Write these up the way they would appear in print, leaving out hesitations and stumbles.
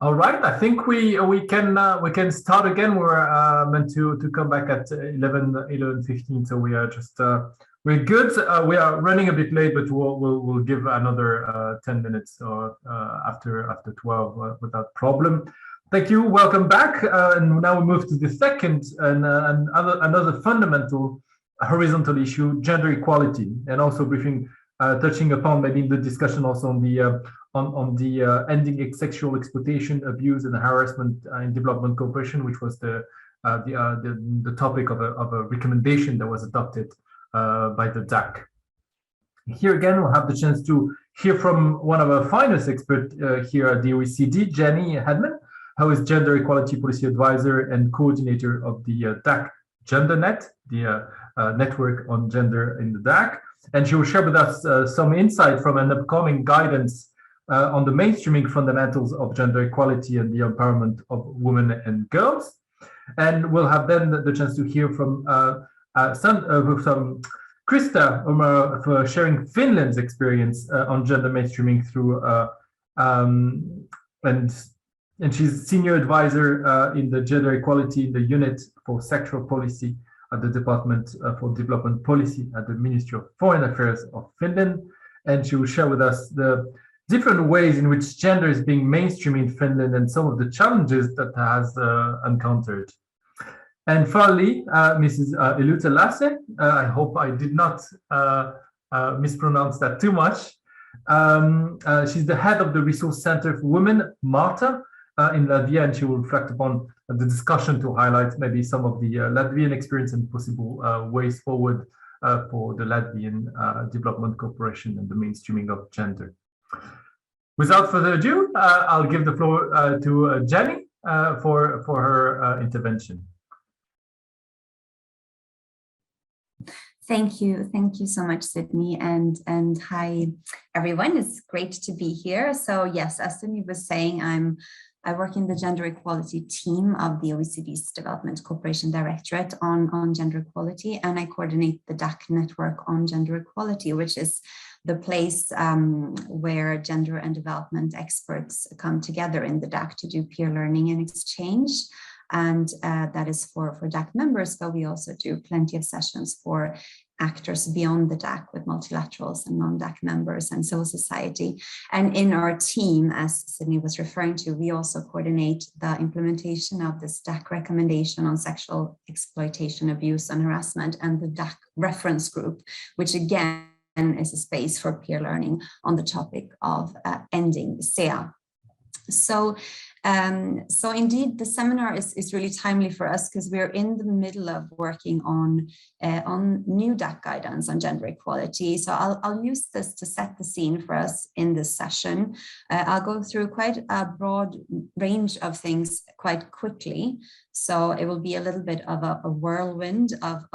All right, I think we can start again. We're meant to come back at 11:15, so we are just we're good. We are running a bit late, but we'll give another 10 minutes or after 12 without problem. Thank you. Welcome back. And now we move to the second and another fundamental horizontal issue, gender equality, and also briefing touching upon maybe the discussion also on the ending sexual exploitation, abuse, and harassment in development cooperation, which was the topic of a recommendation that was adopted by the DAC. Here again, we'll have the chance to hear from one of our finest experts here at the OECD, Jenny Hedman, who is Gender Equality Policy Advisor and coordinator of the DAC GenderNet, the network on gender in the DAC. And she will share with us some insight from an upcoming guidance on the mainstreaming fundamentals of gender equality and the empowerment of women and girls. And we'll have then the chance to hear from Krista for sharing Finland's experience on gender mainstreaming through, and she's senior advisor in the gender equality in the unit for sexual policy at the Department for Development Policy at the Ministry of Foreign Affairs of Finland. And she will share with us the different ways in which gender is being mainstream in Finland and some of the challenges that has encountered. And finally, Mrs. Iluta Lāce, I hope I did not mispronounce that too much. She's the head of the Resource Center for Women, MARTA, in Latvia, and she will reflect upon the discussion to highlight maybe some of the Latvian experience and possible ways forward for the Latvian development cooperation and the mainstreaming of gender. Without further ado, I'll give the floor to Jenny for her intervention. Thank you so much, Sydney, and hi everyone. It's great to be here. So yes, as Sydney was saying, I work in the gender equality team of the OECD's Development Cooperation Directorate on gender equality, and I coordinate the DAC network on gender equality, which is the place where gender and development experts come together in the DAC to do peer learning and exchange. And that is for DAC members, but we also do plenty of sessions for actors beyond the DAC with multilaterals and non-DAC members and civil society. And in our team, as Sydney was referring to, we also coordinate the implementation of this DAC recommendation on sexual exploitation, abuse, and harassment, and the DAC reference group, which again is a space for peer learning on the topic of ending SEA. So indeed, the seminar is really timely for us because we're in the middle of working on new DAC guidance on gender equality. So I'll use this to set the scene for us in this session. I'll go through quite a broad range of things quite quickly. So it will be a little bit of a whirlwind of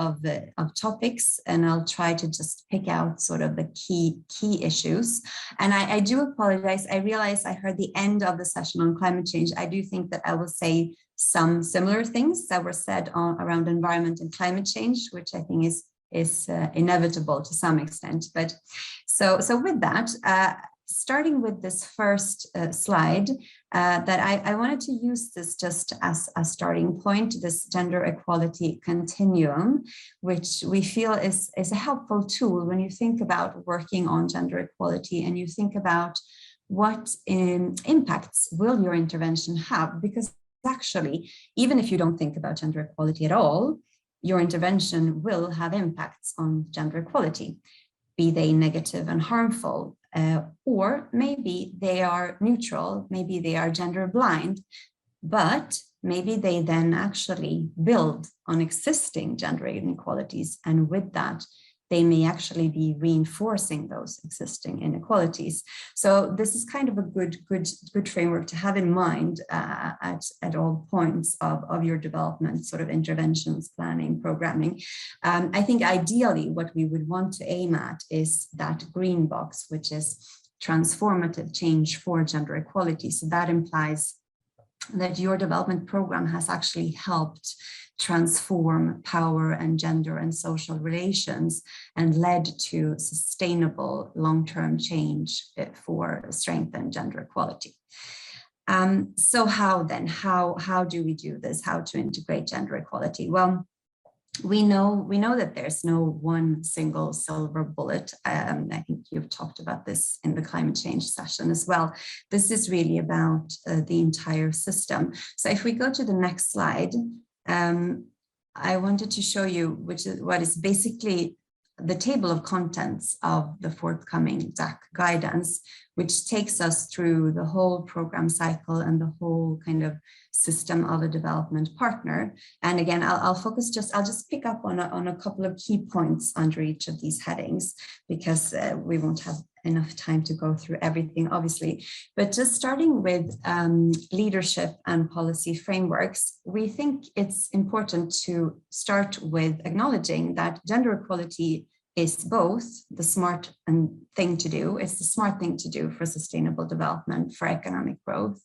topics, and I'll try to just pick out sort of the key issues. And I do apologize. I realize I heard the end of the session on climate change. I do think that I will say some similar things that were said around environment and climate change, which I think is inevitable to some extent. But so with that, starting with this first slide, that I wanted to use this just as a starting point, this gender equality continuum, which we feel is a helpful tool when you think about working on gender equality and you think about what impacts will your intervention have, because actually, even if you don't think about gender equality at all, your intervention will have impacts on gender equality, be they negative and harmful, or maybe they are neutral, maybe they are gender blind, but maybe they then actually build on existing gender inequalities, and with that, they may actually be reinforcing those existing inequalities. So this is kind of a good framework to have in mind at all points of your development, sort of interventions, planning, programming. I think ideally what we would want to aim at is that green box, which is transformative change for gender equality. So that implies that your development program has actually helped transform power and gender and social relations and led to sustainable long-term change for strengthened gender equality. So how then? How do we do this? How to integrate gender equality? Well, we know that there's no one single silver bullet. I think you've talked about this in the climate change session as well. This is really about the entire system. So if we go to the next slide, I wanted to show you what is basically the table of contents of the forthcoming DAC guidance, which takes us through the whole program cycle and the whole kind of system of a development partner. And again, I'll just pick up on a couple of key points under each of these headings, because we won't have enough time to go through everything, obviously. But just starting with leadership and policy frameworks, we think it's important to start with acknowledging that gender equality is both the smart thing to do. It's the smart thing to do for sustainable development, for economic growth.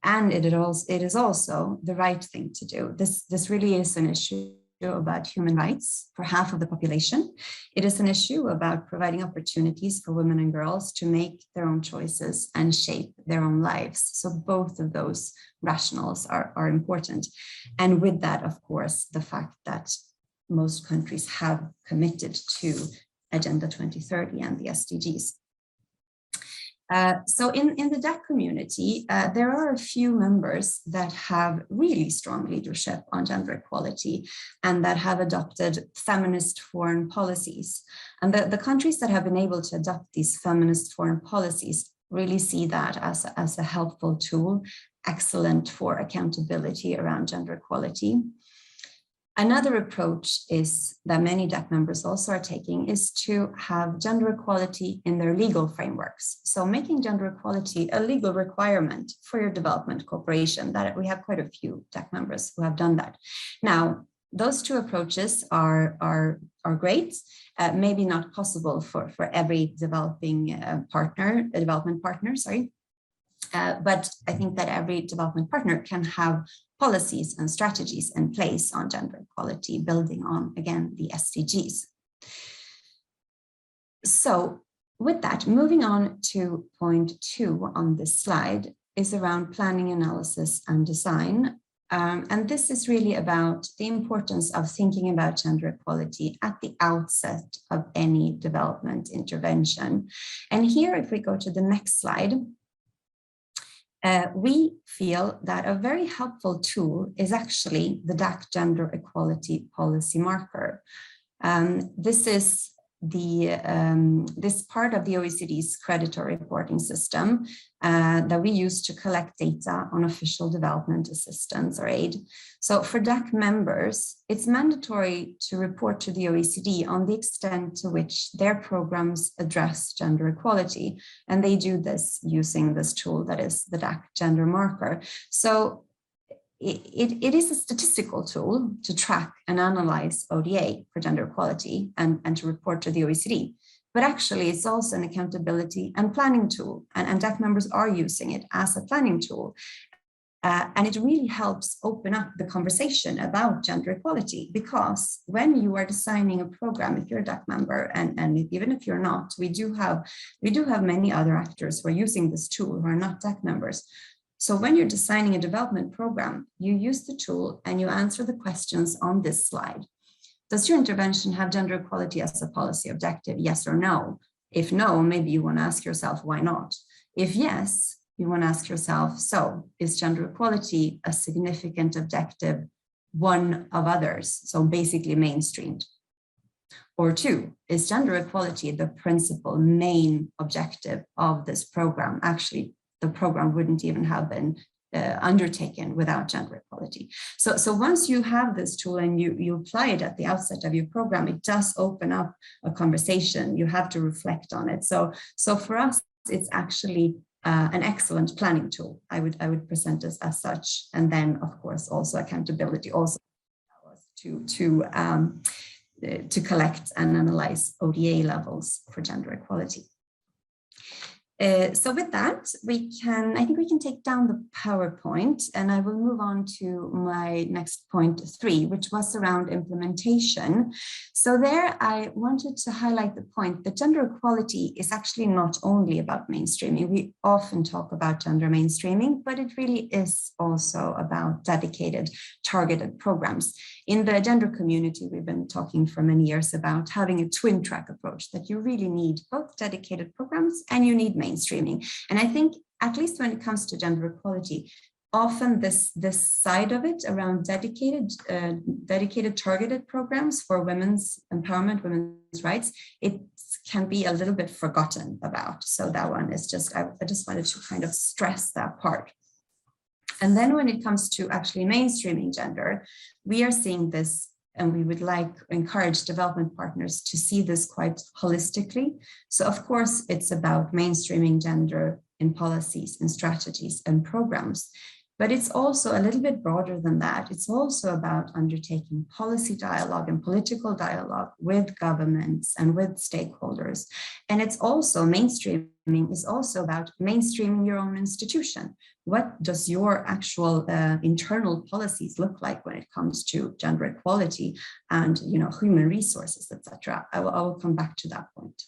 And it is also the right thing to do. This really is an issue about human rights for half of the population. It is an issue about providing opportunities for women and girls to make their own choices and shape their own lives. So both of those rationales are important. And with that, of course, the fact that most countries have committed to Agenda 2030 and the SDGs. So in the DAC community, there are a few members that have really strong leadership on gender equality and that have adopted feminist foreign policies. And the countries that have been able to adopt these feminist foreign policies really see that as a helpful tool, excellent for accountability around gender equality. Another approach is that many DAC members also are taking is to have gender equality in their legal frameworks. So making gender equality a legal requirement for your development cooperation. That we have quite a few DAC members who have done that. Now, those two approaches are great, maybe not possible for every development partner, but I think that every development partner can have policies and strategies in place on gender equality, building on, again, the SDGs. So with that, moving on to point 2 on this slide is around planning, analysis, and design. And this is really about the importance of thinking about gender equality at the outset of any development intervention. And here, if we go to the next slide, we feel that a very helpful tool is actually the Dac Gender Equality Policy Marker. This is this part of the OECD's creditor reporting system that we use to collect data on official development assistance or aid. So for DAC members, it's mandatory to report to the OECD on the extent to which their programs address gender equality. And they do this using this tool that is the Dac Gender Marker. So it is a statistical tool to track and analyze ODA for gender equality and to report to the OECD. But actually, it's also an accountability and planning tool. And DAC members are using it as a planning tool. And it really helps open up the conversation about gender equality, because when you are designing a program, if you're a DAC member, and even if you're not, we do have many other actors who are using this tool who are not DAC members. So when you're designing a development program, you use the tool and you answer the questions on this slide. Does your intervention have gender equality as a policy objective, yes or no? If no, maybe you want to ask yourself, why not? If yes, you want to ask yourself, so is gender equality a significant objective, one of others, so basically mainstreamed? Or 2, is gender equality the principal main objective of this program? Actually, the program wouldn't even have been undertaken without gender equality. So once you have this tool and you apply it at the outset of your program, it does open up a conversation. You have to reflect on it. So for us, it's actually an excellent planning tool. I would present this as such. And then, of course, also accountability also to collect and analyze ODA levels for gender equality. So with that, I think we can take down the PowerPoint, and I will move on to my next point 3, which was around implementation. So there I wanted to highlight the point that gender equality is actually not only about mainstreaming. We often talk about gender mainstreaming, but it really is also about dedicated, targeted programs. In the gender community, we've been talking for many years about having a twin track approach, that you really need both dedicated programs and you need mainstreaming. And I think, at least when it comes to gender equality, often this side of it around dedicated targeted programs for women's empowerment, women's rights, it can be a little bit forgotten about. So that one is just, I just wanted to kind of stress that part. And then when it comes to actually mainstreaming gender, we are seeing this, and we would encourage development partners to see this quite holistically. So of course, it's about mainstreaming gender in policies and strategies and programs, but it's also a little bit broader than that. It's also about undertaking policy dialogue and political dialogue with governments and with stakeholders. And it's also, mainstreaming is also about mainstreaming your own institution. What does your actual internal policies look like when it comes to gender equality and, you know, human resources, etc.? I will come back to that point.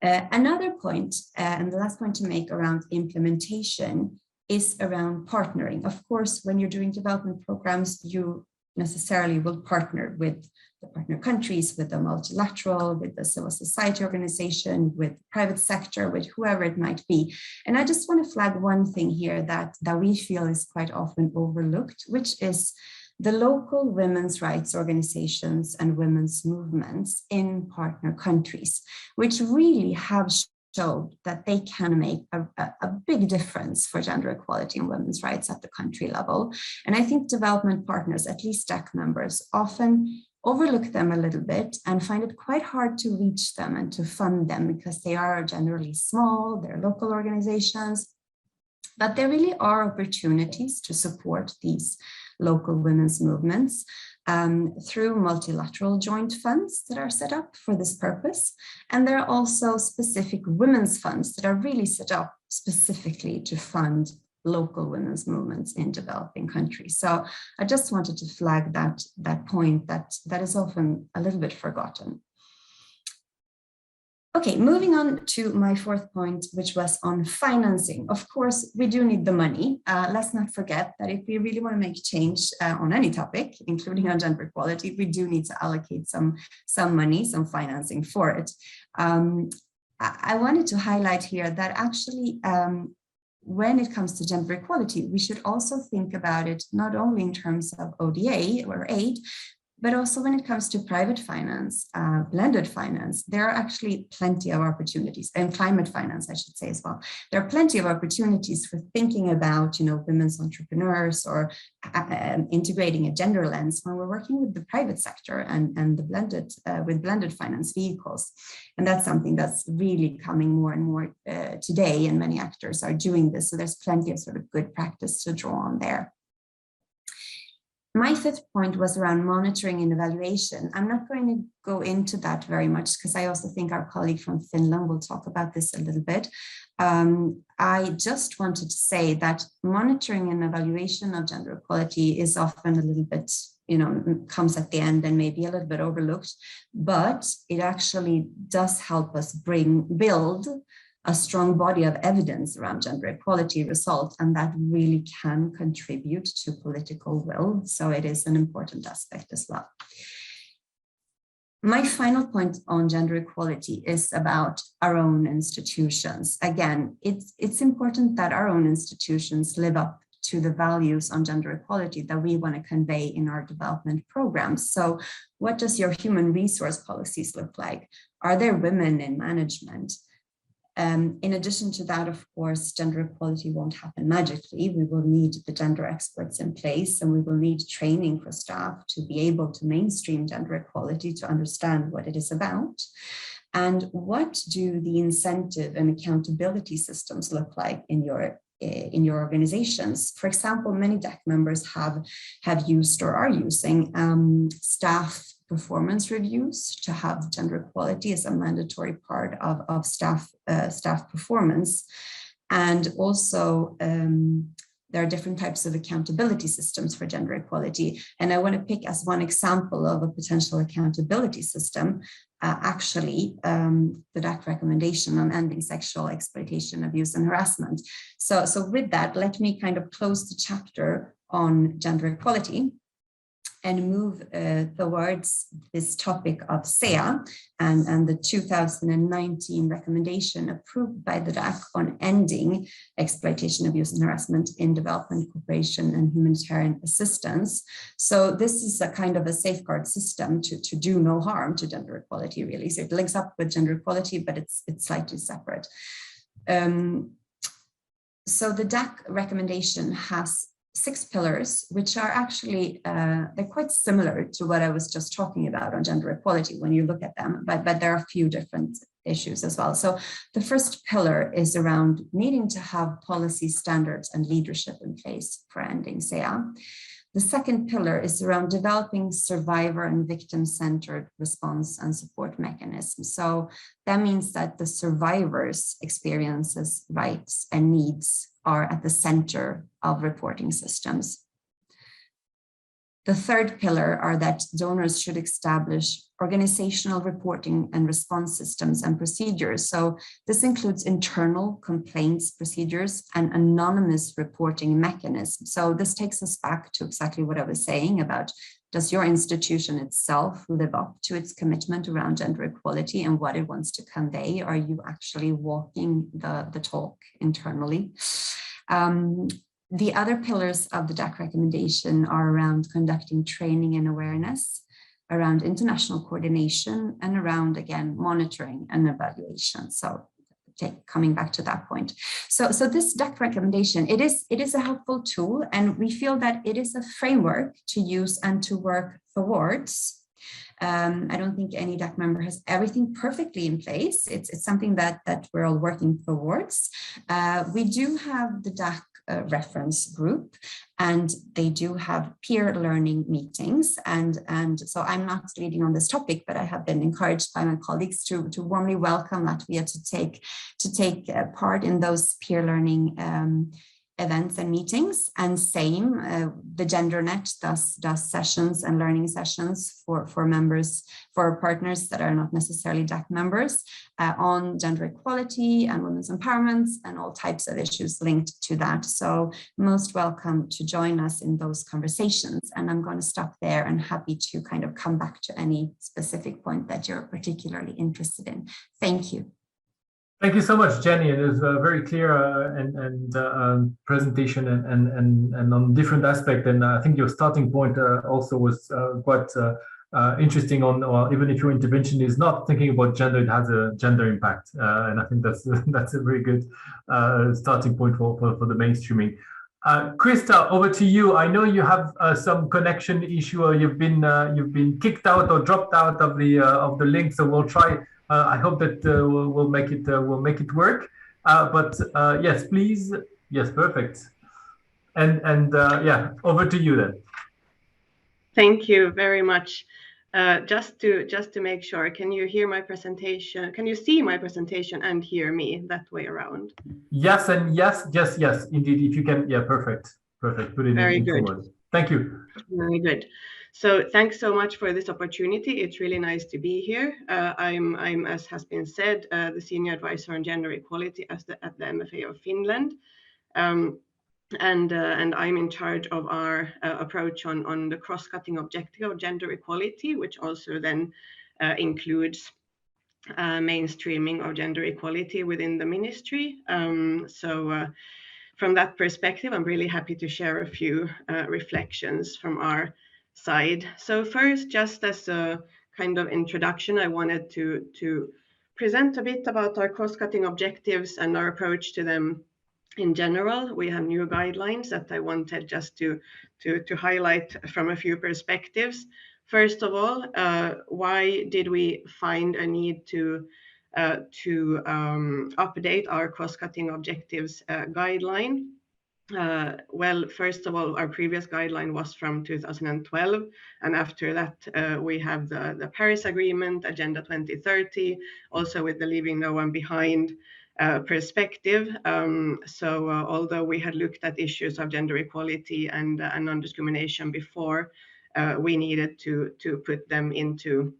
Another point, and the last point to make around implementation, is around partnering. Of course, when you're doing development programs, you necessarily will partner with the partner countries, with the multilateral, with the civil society organization, with the private sector, with whoever it might be. And I just want to flag one thing here that we feel is quite often overlooked, which is the local women's rights organizations and women's movements in partner countries, which really have showed that they can make a big difference for gender equality and women's rights at the country level. And I think development partners, at least DAC members, often overlook them a little bit and find it quite hard to reach them and to fund them because they are generally small, they're local organizations. But there really are opportunities to support these local women's movements through multilateral joint funds that are set up for this purpose. And there are also specific women's funds that are really set up specifically to fund local women's movements in developing countries. So I just wanted to flag that point that is often a little bit forgotten. Okay, moving on to my 4th point, which was on financing. Of course, we do need the money. Let's not forget that if we really want to make change on any topic, including on gender equality, we do need to allocate some money, some financing for it. I wanted to highlight here that actually, when it comes to gender equality, we should also think about it not only in terms of ODA or aid, but also when it comes to private finance, blended finance, there are actually plenty of opportunities, and climate finance, I should say as well. There are plenty of opportunities for thinking about, you know, women's entrepreneurs or integrating a gender lens when we're working with the private sector and with blended finance vehicles. And that's something that's really coming more and more today, and many actors are doing this. So there's plenty of sort of good practice to draw on there. My 5th point was around monitoring and evaluation. I'm not going to go into that very much because I also think our colleague from Finland will talk about this a little bit. I just wanted to say that monitoring and evaluation of gender equality is often a little bit, you know, comes at the end and maybe a little bit overlooked, but it actually does help us build a strong body of evidence around gender equality result, and that really can contribute to political will. So it is an important aspect as well. My final point on gender equality is about our own institutions. Again, it's important that our own institutions live up to the values on gender equality that we want to convey in our development programs. So what does your human resource policies look like? Are there women in management? In addition to that, of course, gender equality won't happen magically. We will need the gender experts in place, and we will need training for staff to be able to mainstream gender equality, to understand what it is about. And what do the incentive and accountability systems look like in your organizations? For example, many DAC members have used or are using staff performance reviews to have gender equality as a mandatory part of staff performance. And also there are different types of accountability systems for gender equality. And I want to pick as one example of a potential accountability system, the Dac recommendation on ending sexual exploitation, abuse, and harassment. So with that, let me kind of close the chapter on gender equality and move towards this topic of SEA and the 2019 recommendation approved by the Dac on ending exploitation, abuse, and harassment in development cooperation and humanitarian assistance. So this is a kind of a safeguard system to do no harm to gender equality, really. So it links up with gender equality, but it's slightly separate. So the Dac recommendation has 6 pillars, which are actually, they're quite similar to what I was just talking about on gender equality when you look at them, but there are a few different issues as well. So the first pillar is around needing to have policy standards and leadership in place for ending SEA. The second pillar is around developing survivor and victim-centered response and support mechanisms. So that means that the survivors' experiences, rights, and needs are at the center of reporting systems. The third pillar are that donors should establish organizational reporting and response systems and procedures. So this includes internal complaints procedures and anonymous reporting mechanisms. So this takes us back to exactly what I was saying about, does your institution itself live up to its commitment around gender equality and what it wants to convey? Are you actually walking the talk internally? The other pillars of the Dac recommendation are around conducting training and awareness, around international coordination, and around, again, monitoring and evaluation. So coming back to that point. So this Dac recommendation, it is a helpful tool, and we feel that it is a framework to use and to work towards. I don't think any Dac member has everything perfectly in place. It's something that we're all working towards. We do have the Dac reference group, and they do have peer learning meetings. And so I'm not leading on this topic, but I have been encouraged by my colleagues to warmly welcome Latvia to take part in those peer learning events and meetings. And same, the GenderNet does sessions and learning sessions for members, for partners that are not necessarily Dac members, on gender equality and women's empowerment and all types of issues linked to that. So most welcome to join us in those conversations. And I'm going to stop there and happy to kind of come back to any specific point that you're particularly interested in. Thank you. Thank you so much, Jenny. It is a very clear presentation and on different aspects. And I think your starting point also was quite interesting on, or even if your intervention is not thinking about gender, it has a gender impact. And I think that's a very good starting point for the mainstreaming. Krista, over to you. I know you have some connection issue, or you've been kicked out or dropped out of the link. So we'll try. I hope that we'll make it work. But yes, please. Yes, perfect. And yeah, over to you then. Thank you very much. Just to make sure, can you hear my presentation? Can you see my presentation and hear me that way around? Yes, and yes, indeed. If you can, yeah, perfect. Put it very in good. Forward. Thank you. Very good. So thanks so much for this opportunity. It's really nice to be here. I'm, as has been said, the Senior Advisor on Gender Equality at the MFA of Finland. And I'm in charge of our approach on the cross-cutting objective of gender equality, which also then includes mainstreaming of gender equality within the ministry. So from that perspective, I'm really happy to share a few reflections from our side. So first, just as a kind of introduction, I wanted to present a bit about our cross-cutting objectives and our approach to them in general. We have new guidelines that I wanted just to highlight from a few perspectives. First of all, why did we find a need to update our cross-cutting objectives guideline? Well, first of all, our previous guideline was from 2012, and after that we have the Paris Agreement, Agenda 2030, also with the Leaving No One Behind perspective. So although we had looked at issues of gender equality and non-discrimination before, we needed to put them into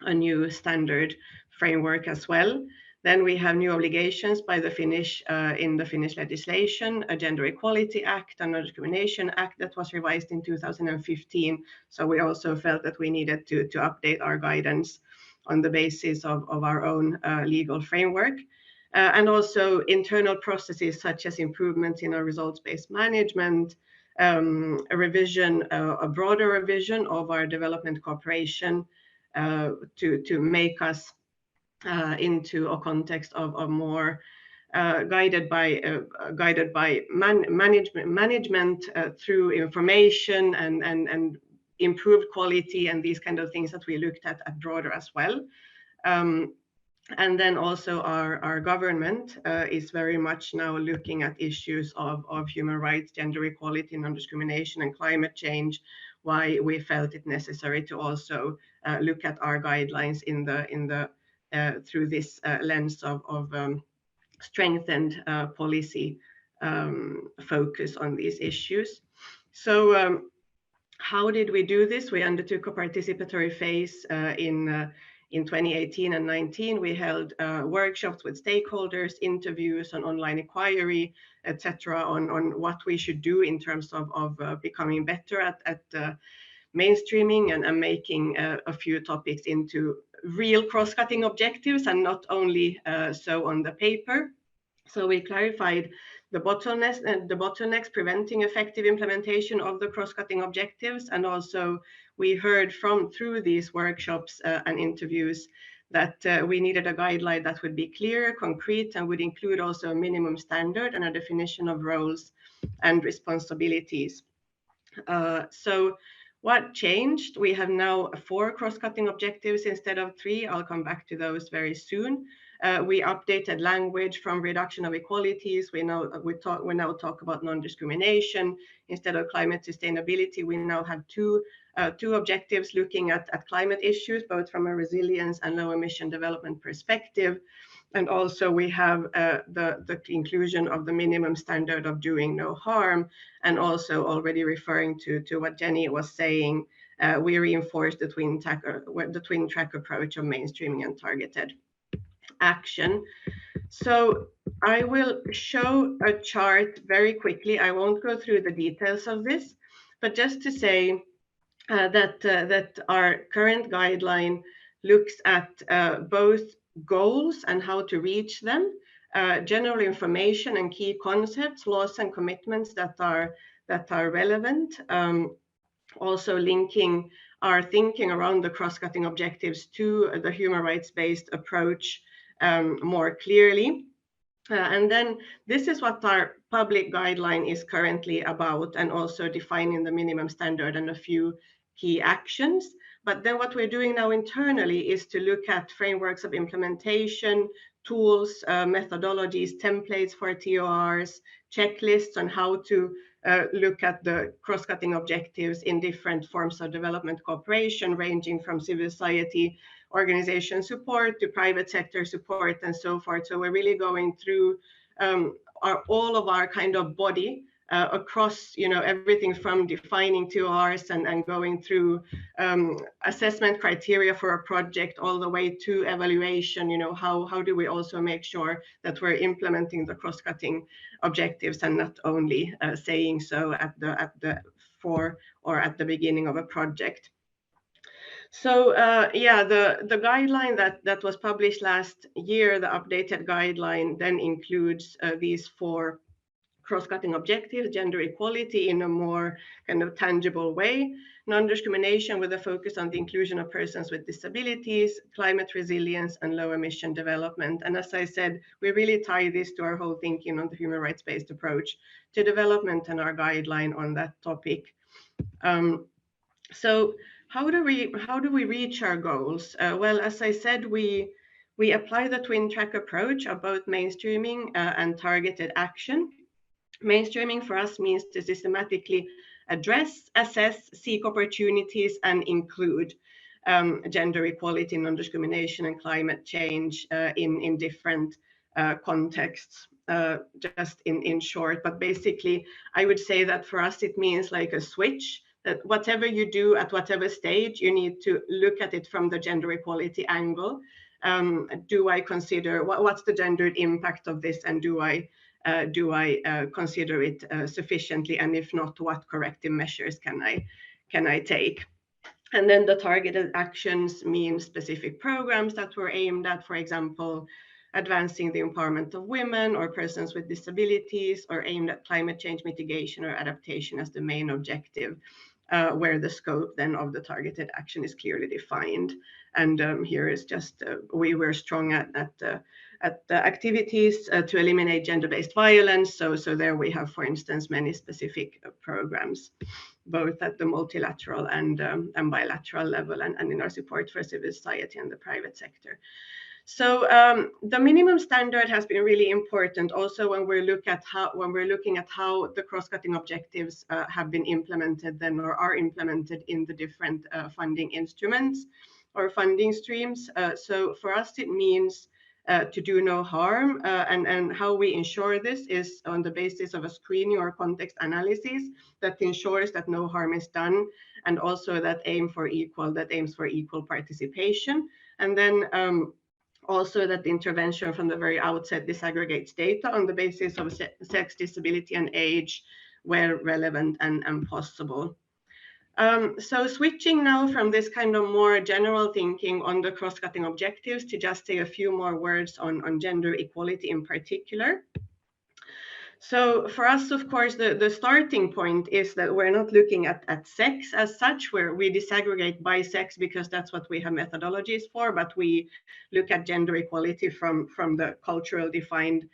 a new standard framework as well. Then we have new obligations by the Finnish in the Finnish legislation, a Gender Equality Act, a Non-Discrimination Act that was revised in 2015. So we also felt that we needed to update our guidance on the basis of our own legal framework. And also internal processes such as improvements in our results-based management, a revision, a broader revision of our development cooperation to make us into a context of more guided by management through information and improved quality and these kind of things that we looked at broader as well. And then also our government is very much now looking at issues of human rights, gender equality, non-discrimination, and climate change. Why we felt it necessary to also look at our guidelines in the through this lens of strengthened policy focus on these issues. So how did we do this? We undertook a participatory phase in 2018 and 19. We held workshops with stakeholders, interviews on online inquiry, etc., on what we should do in terms of becoming better at mainstreaming and making a few topics into real cross-cutting objectives and not only so on the paper. So we clarified the bottlenecks preventing effective implementation of the cross-cutting objectives, and also we heard through these workshops and interviews that we needed a guideline that would be clear, concrete, and would include also a minimum standard and a definition of roles and responsibilities. So what changed? We have now 4 cross-cutting objectives instead of 3. I'll come back to those very soon. We updated language from reduction of inequalities. We now talk about non-discrimination instead of climate sustainability. We now have two objectives looking at climate issues, both from a resilience and low emission development perspective. And also we have the inclusion of the minimum standard of doing no harm, and also already referring to what Jenny was saying, we reinforced the twin track approach of mainstreaming and targeted action. So I will show a chart very quickly. I won't go through the details of this, but just to say that our current guideline looks at both goals and how to reach them, general information and key concepts, laws and commitments that are relevant, also linking our thinking around the cross-cutting objectives to the human rights-based approach more clearly. And then this is what our public guideline is currently about, and also defining the minimum standard and a few key actions. But then what we're doing now internally is to look at frameworks of implementation, tools, methodologies, templates for TORs, checklists on how to look at the cross-cutting objectives in different forms of development cooperation, ranging from civil society organization support to private sector support and so forth. So we're really going through all of our kind of body across, everything from defining TORs and going through assessment criteria for a project all the way to evaluation. How do we also make sure that we're implementing the cross-cutting objectives and not only saying so at the beginning of a project. So the guideline that was published last year, the updated guideline, then includes these 4 cross-cutting objectives: gender equality in a more kind of tangible way, non-discrimination with a focus on the inclusion of persons with disabilities, climate resilience, and low emission development. And as I said, we really tie this to our whole thinking on the human rights-based approach to development and our guideline on that topic. So how do we reach our goals? Well, as I said, we apply the twin track approach of both mainstreaming and targeted action. Mainstreaming for us means to systematically address, assess, seek opportunities, and include gender equality, non-discrimination, and climate change in different contexts, just in short. But basically, I would say that for us, it means like a switch, that whatever you do at whatever stage, you need to look at it from the gender equality angle. Do I consider what's the gendered impact of this, and do I consider it sufficiently, and if not, what corrective measures can I take? And then the targeted actions mean specific programs that were aimed at, for example, advancing the empowerment of women or persons with disabilities, or aimed at climate change mitigation or adaptation as the main objective, where the scope then of the targeted action is clearly defined. And here is just, we were strong at the activities to eliminate gender-based violence. So there we have, for instance, many specific programs, both at the multilateral and bilateral level, and in our support for civil society and the private sector. So the minimum standard has been really important also when we're looking at how the cross-cutting objectives have been implemented then, or are implemented in the different funding instruments or funding streams. So for us, it means to do no harm, and how we ensure this is on the basis of a screening or context analysis that ensures that no harm is done, and also that aims for equal participation. And then also that the intervention from the very outset disaggregates data on the basis of sex, disability, and age where relevant and possible. So switching now from this kind of more general thinking on the cross-cutting objectives to just say a few more words on gender equality in particular. So for us, of course, the starting point is that we're not looking at sex as such, where we disaggregate by sex because that's what we have methodologies for, but we look at gender equality from the cultural defined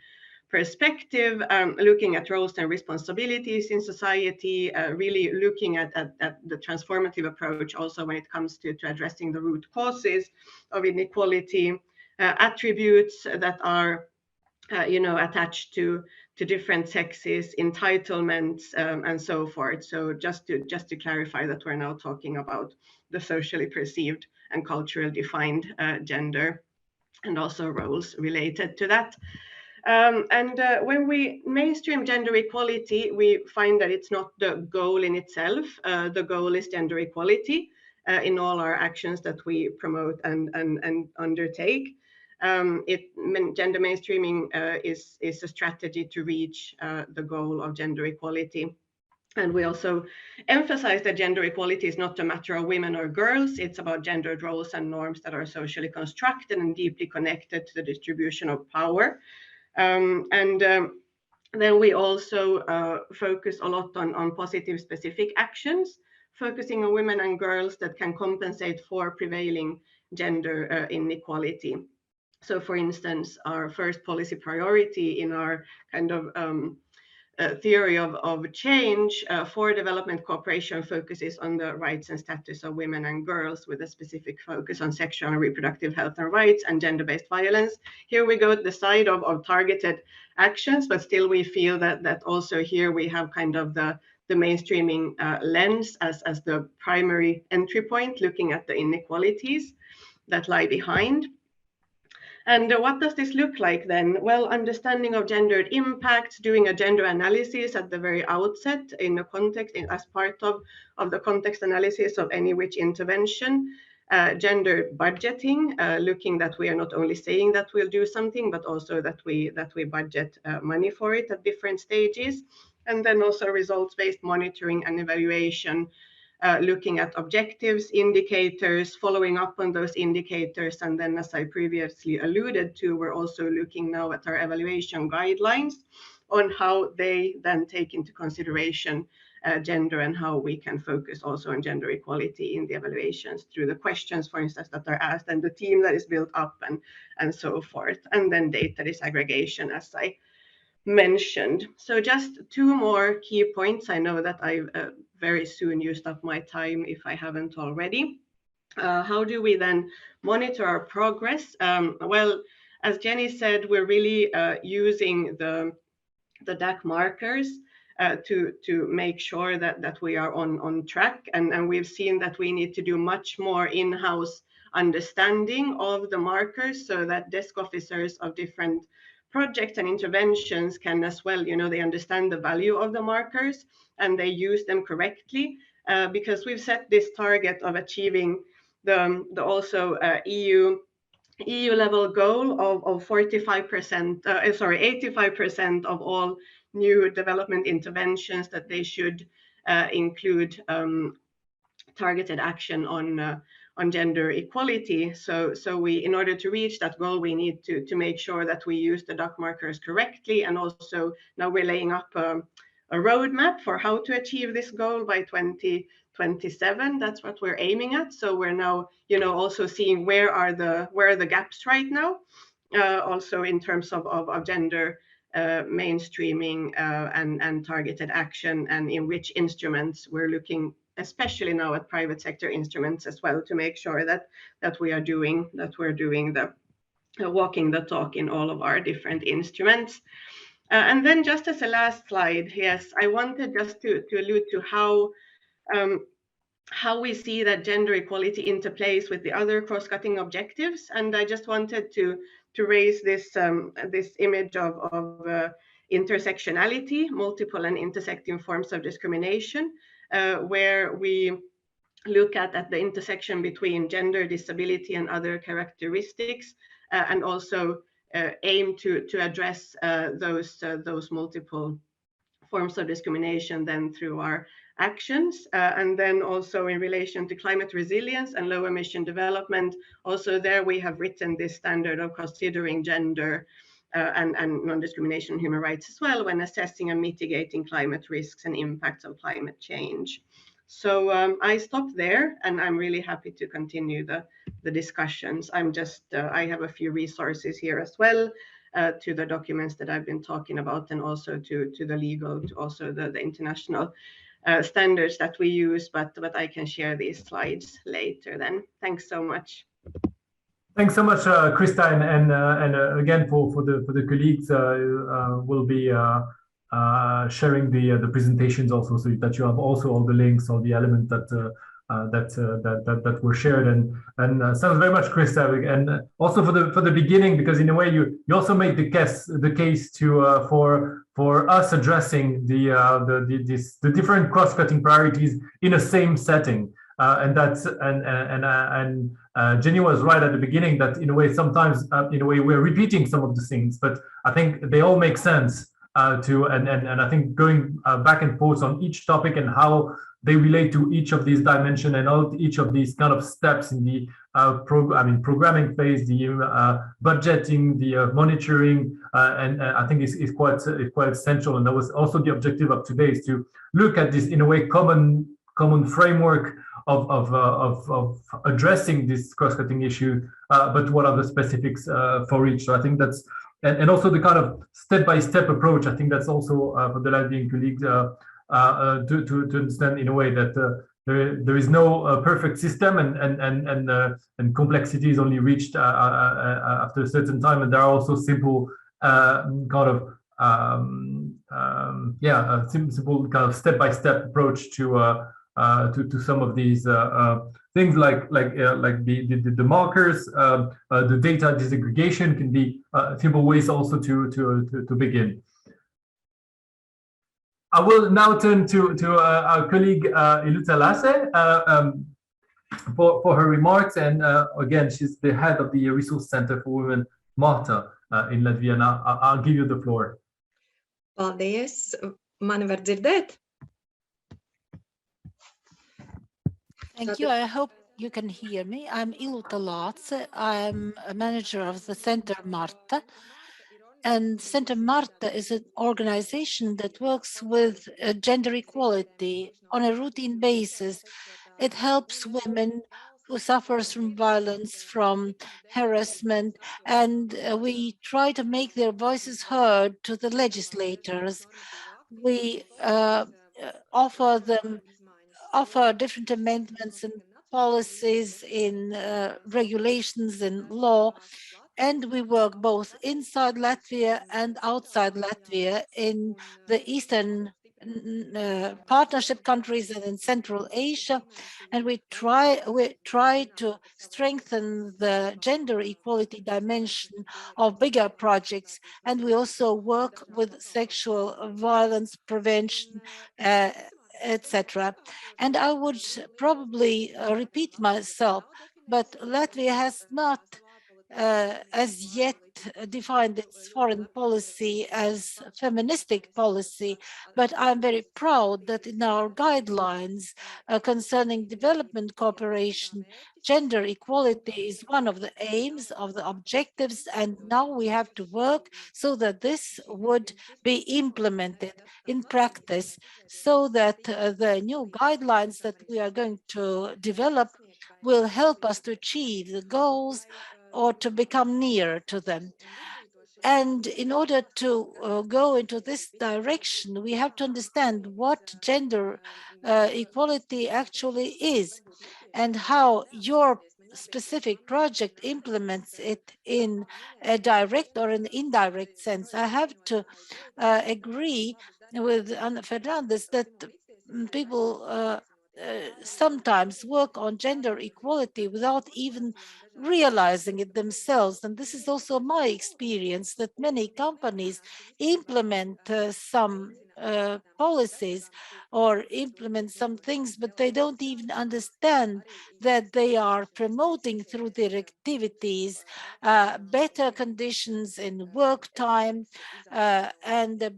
perspective, looking at roles and responsibilities in society, really looking at the transformative approach also when it comes to addressing the root causes of inequality, attributes that are attached to different sexes, entitlements, and so forth. So just to clarify that we're now talking about the socially perceived and culturally defined gender, and also roles related to that. When we mainstream gender equality, we find that it's not the goal in itself. The goal is gender equality in all our actions that we promote and undertake. Gender mainstreaming is a strategy to reach the goal of gender equality. And we also emphasize that gender equality is not a matter of women or girls. It's about gendered roles and norms that are socially constructed and deeply connected to the distribution of power. Then we also focus a lot on positive specific actions, focusing on women and girls that can compensate for prevailing gender inequality. So for instance, our first policy priority in our kind of theory of change for development cooperation focuses on the rights and status of women and girls, with a specific focus on sexual and reproductive health and rights and gender-based violence. Here we go to the side of targeted actions, but still we feel that also here we have kind of the mainstreaming lens as the primary entry point, looking at the inequalities that lie behind. And what does this look like then? Well, understanding of gendered impacts, doing a gender analysis at the very outset in a context, as part of the context analysis of any which intervention, gender budgeting, looking that we are not only saying that we'll do something, but also that we budget money for it at different stages. And then also results-based monitoring and evaluation, looking at objectives, indicators, following up on those indicators. And then, as I previously alluded to, we're also looking now at our evaluation guidelines on how they then take into consideration gender, and how we can focus also on gender equality in the evaluations through the questions, for instance, that are asked, and the team that is built up, and so forth. And then data disaggregation, as I mentioned. So just two more key points. I know that I've very soon used up my time if I haven't already. How do we then monitor our progress? Well, as Jenny said, we're really using the DAC markers to make sure that we are on track. And we've seen that we need to do much more in-house understanding of the markers, so that desk officers of different projects and interventions can as well, they understand the value of the markers and they use them correctly, because we've set this target of achieving the also EU level goal of 85% of all new development interventions, that they should include targeted action on gender equality. So we, in order to reach that goal, we need to make sure that we use the DAC markers correctly. And also now we're laying up a roadmap for how to achieve this goal by 2027. That's what we're aiming at. So we're now, also seeing where are the gaps right now, also in terms of gender mainstreaming and targeted action, and in which instruments we're looking, especially now at private sector instruments as well, to make sure that we're doing the walking the talk in all of our different instruments. And then just as a last slide, yes, I wanted just to allude to how we see that gender equality interplays with the other cross-cutting objectives. And I just wanted to raise this image of intersectionality, multiple and intersecting forms of discrimination, where we look at the intersection between gender, disability, and other characteristics, and also aim to address those multiple forms of discrimination then through our actions. And then also in relation to climate resilience and low emission development, also there we have written this standard of considering gender and non-discrimination and human rights as well when assessing and mitigating climate risks and impacts of climate change. So I stopped there, and I'm really happy to continue the discussions. I have a few resources here as well, to the documents that I've been talking about, and also to the legal, to also the international standards that we use, but I can share these slides later then. Thanks so much. Thanks so much, Krista, and again for the colleagues, will be sharing the presentations also, so that you have also all the links, all the elements that were shared, and sounds very much, Krista, and also for the beginning, because in a way you also made the case to for us addressing the different cross-cutting priorities in a same setting, and Jenny was right at the beginning that in a way sometimes in a way we're repeating some of the things, but I think they all make sense. And I think going back and forth on each topic and how they relate to each of these dimensions and each of these kind of steps in the programming phase, the budgeting, the monitoring, and I think is quite essential. And that was also the objective of today, is to look at this in a way common framework of addressing this cross-cutting issue, but what are the specifics for each? So I think that's. And also the kind of step-by-step approach. I think that's also for the Latvian colleagues to understand in a way that there is no perfect system, and complexity is only reached after a certain time. And there are also simple simple kind of step-by-step approach to some of these things, like the markers, the data disaggregation can be simple ways also to begin. I will now turn to our colleague Iluta Lāce for her remarks, and again, she's the head of the Resource Center for Women, Malta, in Latvia. And I'll give you the floor. Paldies. Mani var dzirdēt? Thank you. I hope you can hear me. I'm Iluta Lāce. I'm a manager of the Center Marta. And Center Marta is an organization that works with gender equality on a routine basis. It helps women who suffer from violence, from harassment, and we try to make their voices heard to the legislators. We offer different amendments and policies in regulations and law, And we work both inside Latvia and outside Latvia in the Eastern partnership countries and in Central Asia, and we try to strengthen the gender equality dimension of bigger projects, and we also work with sexual violence prevention, etc. And I would probably repeat myself, but Latvia has not as yet defined its foreign policy as feministic policy, but I'm very proud that in our guidelines concerning development cooperation, gender equality is one of the aims, of the objectives, and now we have to work so that this would be implemented in practice, so that the new guidelines that we are going to develop will help us to achieve the goals or to become nearer to them. And in order to go into this direction, we have to understand what gender equality actually is and how your specific project implements it in a direct or an indirect sense. I have to agree with Ana Fernandez that people sometimes work on gender equality without even realizing it themselves. And this is also my experience, that many companies implement some policies or implement some things, but they don't even understand that they are promoting through their activities better conditions in work time and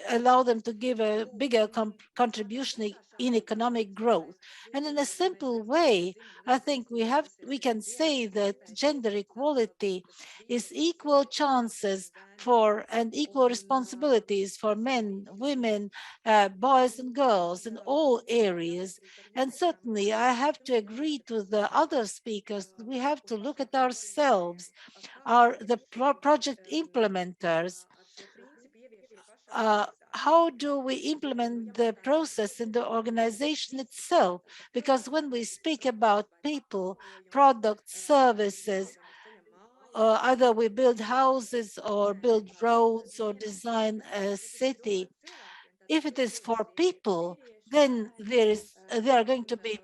allow them to give a bigger contribution in economic growth. And in a simple way, I think we can say that gender equality is equal chances for and equal responsibilities for men, women, boys and girls in all areas. And certainly I have to agree to the other speakers. We have to look at ourselves, the project implementers. How do we implement the process in the organization itself? Because when we speak about people, products, services, either we build houses or build roads or design a city, if it is for people, then there are going to be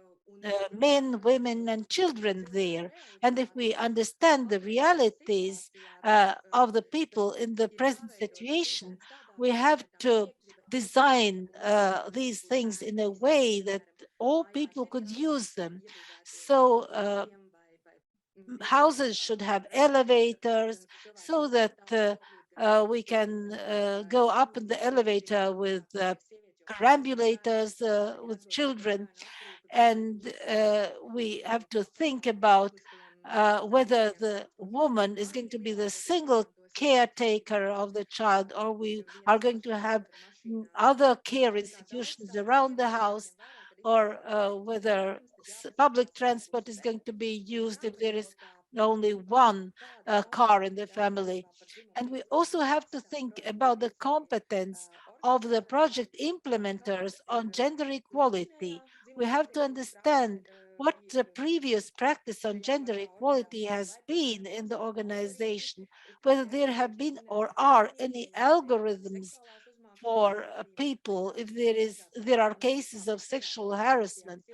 men, women, and children there. And if we understand the realities of the people in the present situation, we have to design these things in a way that all people could use them. So houses should have elevators so that we can go up in the elevator with perambulators with children. And we have to think about whether the woman is going to be the single caretaker of the child, or we are going to have other care institutions around the house, or whether public transport is going to be used if there is only one car in the family. And we also have to think about the competence of the project implementers on gender equality. We have to understand what the previous practice on gender equality has been in the organization, whether there have been or are any algorithms for people if there are cases of sexual harassment,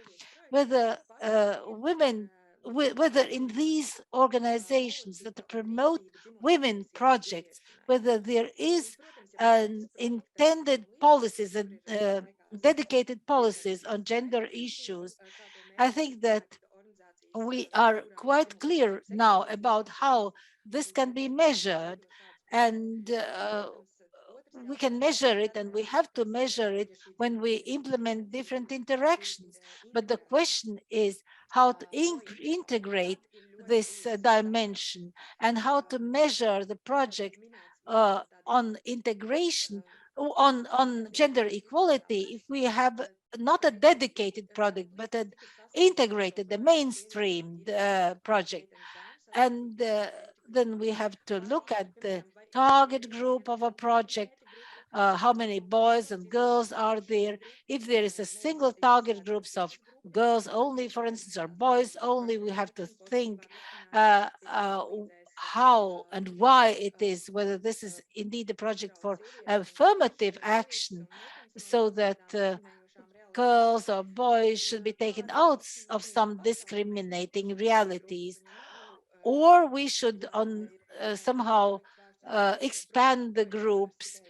whether whether in these organizations that promote women projects, whether there is an intended policies and dedicated policies on gender issues. I think that we are quite clear now about how this can be measured, and we can measure it, and we have to measure it when we implement different interactions. But the question is how to integrate this dimension and how to measure the project on integration, on gender equality, if we have not a dedicated product, but an integrated, the mainstream project. And then we have to look at the target group of a project, how many boys and girls are there. If there is a single target groups of girls only, for instance, or boys only, we have to think how and why it is, whether this is indeed a project for affirmative action, so that girls or boys should be taken out of some discriminating realities, or we should somehow expand the groups.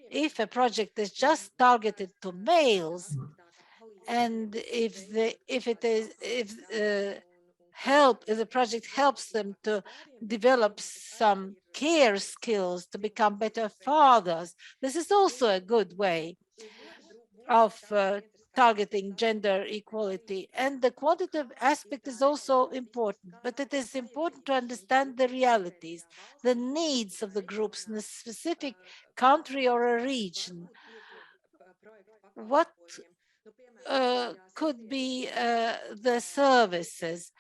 If a project is just targeted to males, and if the project helps them to develop some care skills to become better fathers, this is also a good way of targeting gender equality. And the quantitative aspect is also important, but it is important to understand the realities, the needs of the groups in a specific country or a region. What could be the services,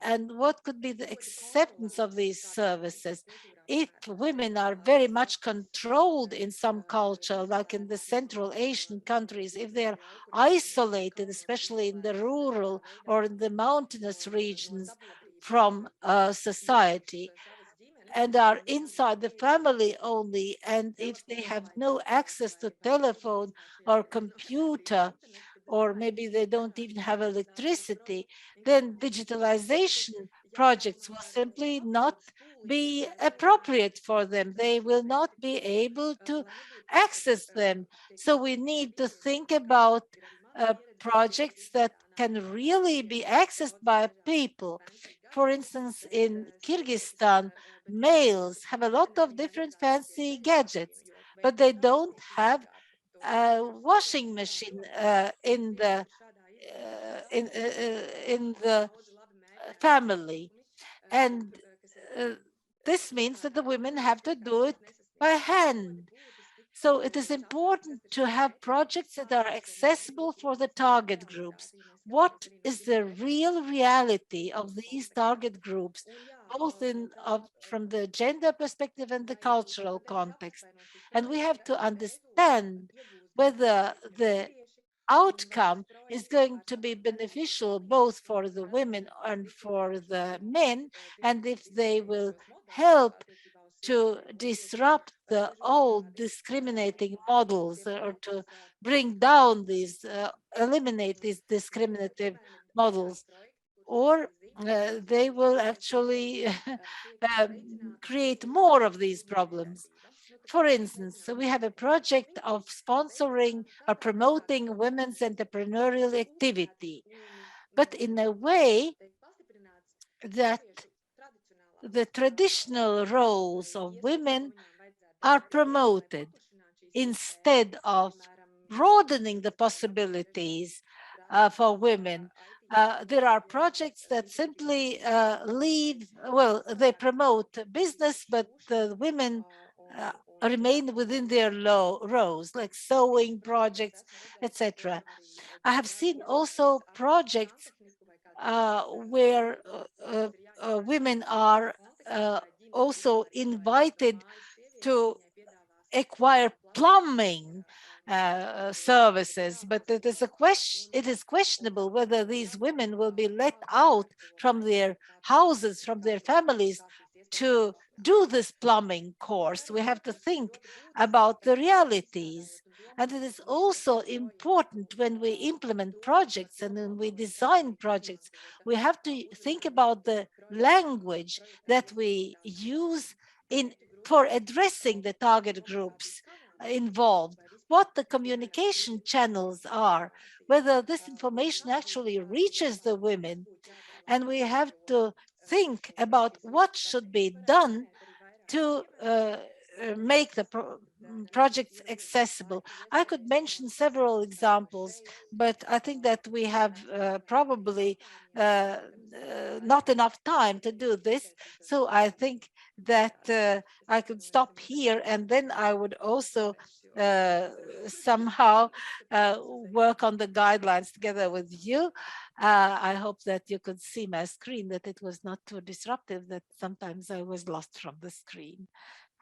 and what could be the acceptance of these services? If women are very much controlled in some culture, like in the Central Asian countries, if they are isolated, especially in the rural or in the mountainous regions from society, and are inside the family only, and if they have no access to telephone or computer, or maybe they don't even have electricity, then digitalization projects will simply not be appropriate for them. They will not be able to access them. So we need to think about projects that can really be accessed by people. For instance, in Kyrgyzstan, males have a lot of different fancy gadgets, but they don't have a washing machine in the family, and this means that the women have to do it by hand. So it is important to have projects that are accessible for the target groups. What is the real reality of these target groups, both from the gender perspective and the cultural context? And we have to understand whether the outcome is going to be beneficial both for the women and for the men, and if they will help to disrupt the old discriminating models, or to bring down these, eliminate these discriminative models, or they will actually create more of these problems. For instance, we have a project of sponsoring or promoting women's entrepreneurial activity, but in a way that the traditional roles of women are promoted instead of broadening the possibilities for women. There are projects that simply they promote business, but the women remain within their roles, like sewing projects, etc. I have seen also projects where women are also invited to acquire plumbing services, but it is questionable whether these women will be let out from their houses, from their families, to do this plumbing course. We have to think about the realities. And it is also important when we implement projects and when we design projects, we have to think about the language that we use for addressing the target groups involved, what the communication channels are, whether this information actually reaches the women. And we have to think about what should be done to make the projects accessible. I could mention several examples, but I think that we have probably not enough time to do this. So I think that I could stop here, and then I would also somehow work on the guidelines together with you. I hope that you could see my screen, that it was not too disruptive, that sometimes I was lost from the screen.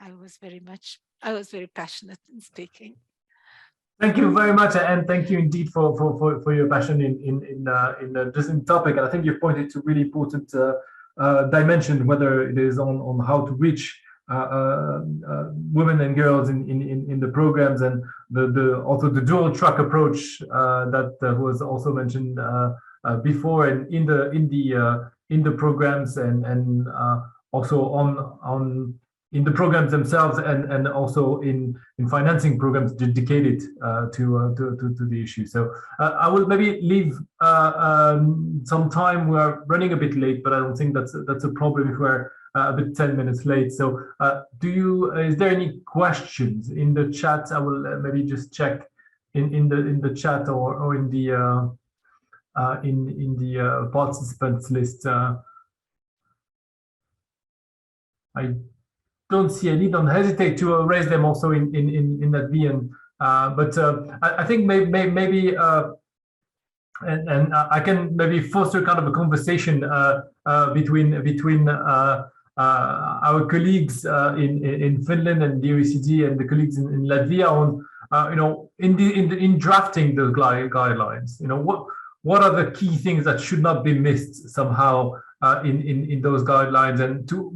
I was very passionate in speaking. Thank you very much, and thank you indeed for your passion in this topic. And I think you pointed to really important dimension, whether it is on how to reach women and girls in the programs, and also the dual track approach that was also mentioned before, and in the programs, and also in the programs themselves, and also in financing programs dedicated to the issue. So I will maybe leave some time. We are running a bit late, but I don't think that's a problem if we're a bit 10 minutes late. So is there any questions in the chat? I will maybe just check in the chat or in the participants list. I don't see any. Don't hesitate to raise them also in Latvian. But I think maybe and I can maybe foster kind of a conversation between our colleagues in Finland and the OECD and the colleagues in Latvia on in drafting the guidelines. What are the key things that should not be missed somehow in those guidelines, and to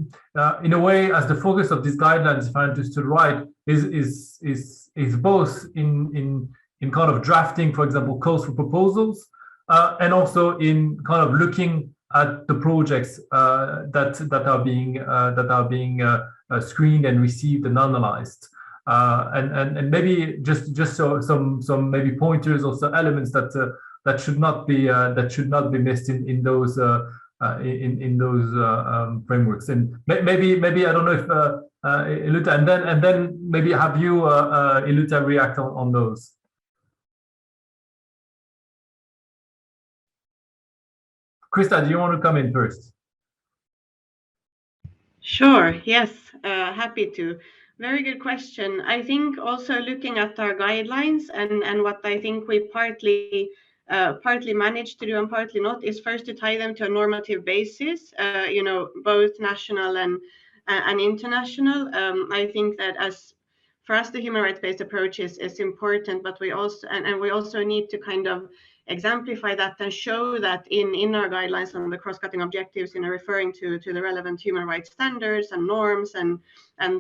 in a way, as the focus of these guidelines, if I understood right, is both in kind of drafting, for example, calls for proposals, and also in kind of looking at the projects that are being screened and received and analyzed, and maybe just so some maybe pointers or some elements that should not be missed in those frameworks. And maybe I don't know if Iluta, and then maybe have you Iluta react on those. Krista, do you want to come in first? Sure, yes, happy to. Very good question. I think also looking at our guidelines and what I think we partly managed to do and partly not is first to tie them to a normative basis, both national and international. I think that for us, the human rights-based approach is important, but we also need to kind of exemplify that and show that in our guidelines and the cross-cutting objectives, referring to the relevant human rights standards and norms and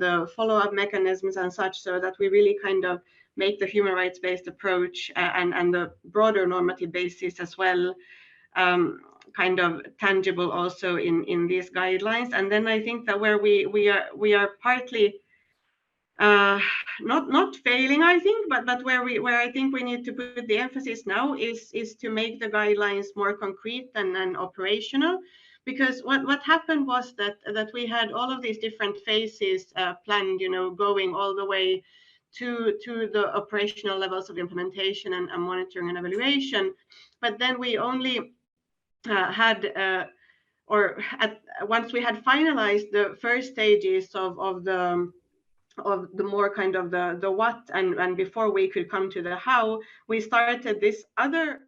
the follow-up mechanisms and such, so that we really kind of make the human rights-based approach and the broader normative basis as well kind of tangible also in these guidelines. And then I think that where we are partly not failing, I think, but where I think we need to put the emphasis now is to make the guidelines more concrete and operational. Because what happened was that we had all of these different phases planned, going all the way to the operational levels of implementation and monitoring and evaluation. But then we only once we had finalized the first stages of the more kind of the what and before we could come to the how, we started this other